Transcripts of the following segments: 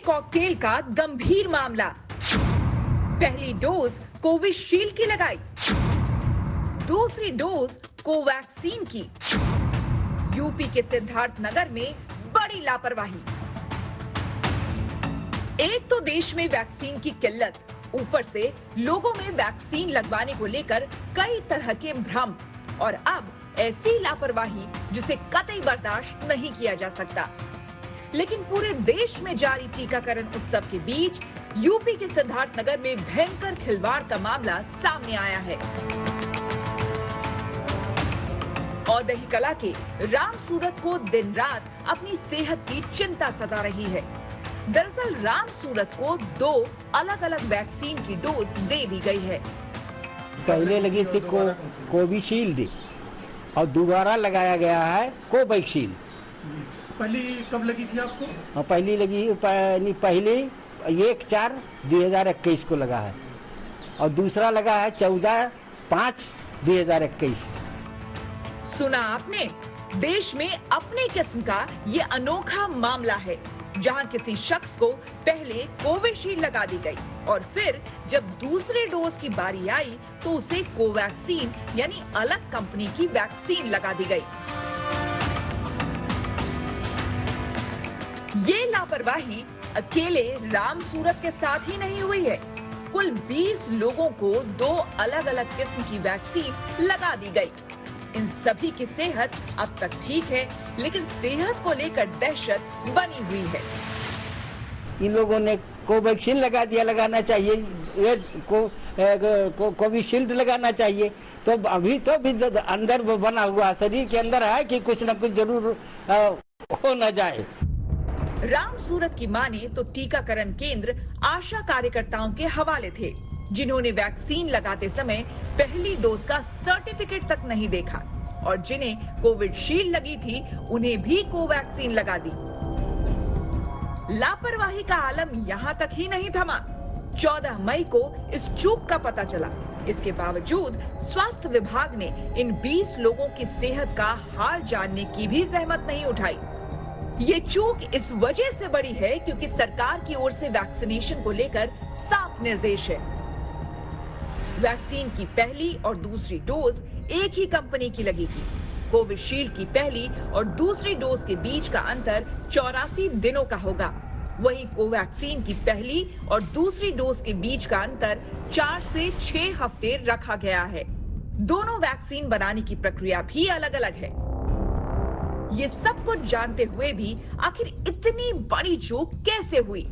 Cocktail का गंभीर मामला। पहली डोज कोविशील्ड की लगाई, दूसरी डोज कोवैक्सीन की। यूपी के सिद्धार्थनगर में बड़ी लापरवाही। एक तो देश में वैक्सीन की किल्लत, ऊपर से लोगों में वैक्सीन लगवाने को लेकर कई तरह के भ्रम, और अब ऐसी लापरवाही जिसे कतई बर्दाश्त नहीं किया जा सकता। लेकिन पूरे देश में जारी टीकाकरण उत्सव के बीच यूपी के सिद्धार्थनगर में भयंकर खिलवाड़ का मामला सामने आया है। औदही कला के राम सूरत को दिन रात अपनी सेहत की चिंता सता रही है। दरअसल राम सूरत को 2 अलग-अलग वैक्सीन की डोज दे दी गई है। पहले लगी थी कोविशील्ड और दोबारा लगाया गया है कोवैक्सीन। पहली कब लगी थी आपको? पहली लगी पहले 1/4/2021 को लगा है और दूसरा लगा है 14/5/2021। सुना आपने, देश में अपने किस्म का ये अनोखा मामला है, जहां किसी शख्स को पहले कोविशील्ड लगा दी गई और फिर जब दूसरे डोज की बारी आई तो उसे कोवैक्सीन यानी अलग कंपनी की वैक्सीन लगा दी गई। ये लापरवाही अकेले राम सूरत के साथ ही नहीं हुई है। कुल 20 लोगों को 2 अलग-अलग किस्म की वैक्सीन लगा दी गई। इन सभी की सेहत अब तक ठीक है, लेकिन सेहत को लेकर दहशत बनी हुई है। इन लोगों ने कोवैक्सीन लगा दिया, लगाना चाहिए, ये कोविशील्ड लगाना चाहिए। तो अभी तो भी अंदर बना हुआ शरीर के अंदर है कि कुछ न कुछ जरूर हो न जाए। राम सूरत की माने तो टीकाकरण केंद्र आशा कार्यकर्ताओं के हवाले थे, जिन्होंने वैक्सीन लगाते समय पहली डोज का सर्टिफिकेट तक नहीं देखा, और जिन्हें कोविशील्ड लगी थी उन्हें भी कोवैक्सीन लगा दी। लापरवाही का आलम यहाँ तक ही नहीं थमा। 14 मई को इस चूक का पता चला। इसके बावजूद स्वास्थ्य विभाग ने इन 20 लोगों की सेहत का हाल जानने की भी जहमत नहीं उठाई। ये चूक इस वजह से बड़ी है क्योंकि सरकार की ओर से वैक्सीनेशन को लेकर साफ निर्देश है। वैक्सीन की पहली और दूसरी डोज एक ही कंपनी की लगेगी। कोविशील्ड की पहली और दूसरी डोज के बीच का अंतर 84 दिनों का होगा। वहीं कोवैक्सीन की पहली और दूसरी डोज के बीच का अंतर 4 से 6 हफ्ते रखा गया है। दोनों वैक्सीन बनाने की प्रक्रिया भी अलग अलग है। ये सब कुछ जानते हुए भी आखिर इतनी बड़ी चूक कैसे हुई?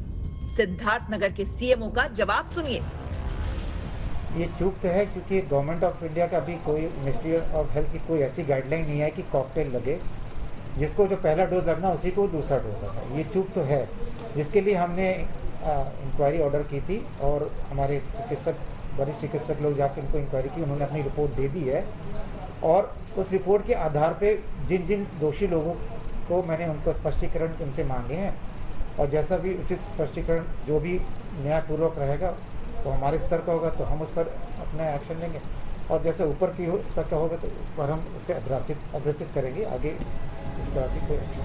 सिद्धार्थनगर के सीएमओ का जवाब सुनिए। ये चूक तो है क्योंकि गवर्नमेंट ऑफ इंडिया का भी कोई, मिनिस्ट्री ऑफ हेल्थ की कोई ऐसी गाइडलाइन नहीं है कि कॉकटेल लगे, जिसको जो पहला डोज लगना उसी को दूसरा डोज लगना। ये चूक तो है, जिसके लिए हमने इंक्वायरी ऑर्डर की थी और हमारे चिकित्सक, वरिष्ठ चिकित्सक लोग जाकर उनको इंक्वायरी की, उन्होंने अपनी रिपोर्ट दे दी है। और उस रिपोर्ट के आधार पे जिन जिन दोषी लोगों को मैंने उनको स्पष्टीकरण उनसे मांगे हैं, और जैसा भी उचित स्पष्टीकरण जो भी न्यायपूर्वक रहेगा तो हमारे स्तर का होगा तो हम उस पर अपना एक्शन लेंगे, और जैसे ऊपर की स्तर का होगा तो पर हम उसे अग्रसित करेंगे आगे इस तरह की कोई एक्शन।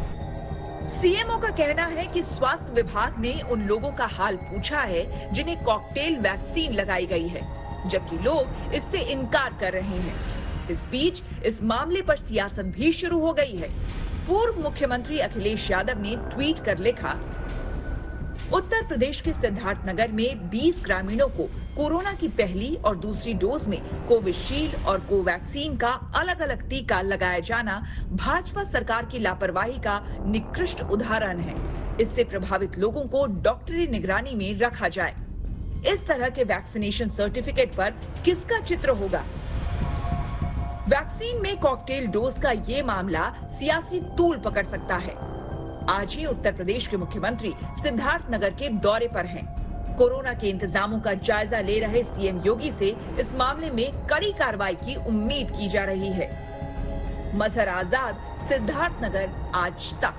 सीएमओ का कहना है कि स्वास्थ्य विभाग ने उन लोगों का हाल पूछा है जिन्हें कॉकटेल वैक्सीन लगाई गई है, जबकि लोग इससे इनकार कर रहे हैं। इस बीच इस मामले पर सियासत भी शुरू हो गई है। पूर्व मुख्यमंत्री अखिलेश यादव ने ट्वीट कर लिखा, उत्तर प्रदेश के सिद्धार्थनगर में 20 ग्रामीणों को कोरोना की पहली और दूसरी डोज में कोविशील्ड और कोवैक्सीन का अलग अलग टीका लगाया जाना भाजपा सरकार की लापरवाही का निकृष्ट उदाहरण है। इससे प्रभावित लोगों को डॉक्टरी निगरानी में रखा जाए। इस तरह के वैक्सीनेशन सर्टिफिकेट पर किसका चित्र होगा? वैक्सीन में कॉकटेल डोज का ये मामला सियासी तूल पकड़ सकता है। आज ही उत्तर प्रदेश के मुख्यमंत्री सिद्धार्थनगर के दौरे पर हैं। कोरोना के इंतजामों का जायजा ले रहे सीएम योगी से इस मामले में कड़ी कार्रवाई की उम्मीद की जा रही है। मजहर आजाद, सिद्धार्थनगर, आज तक।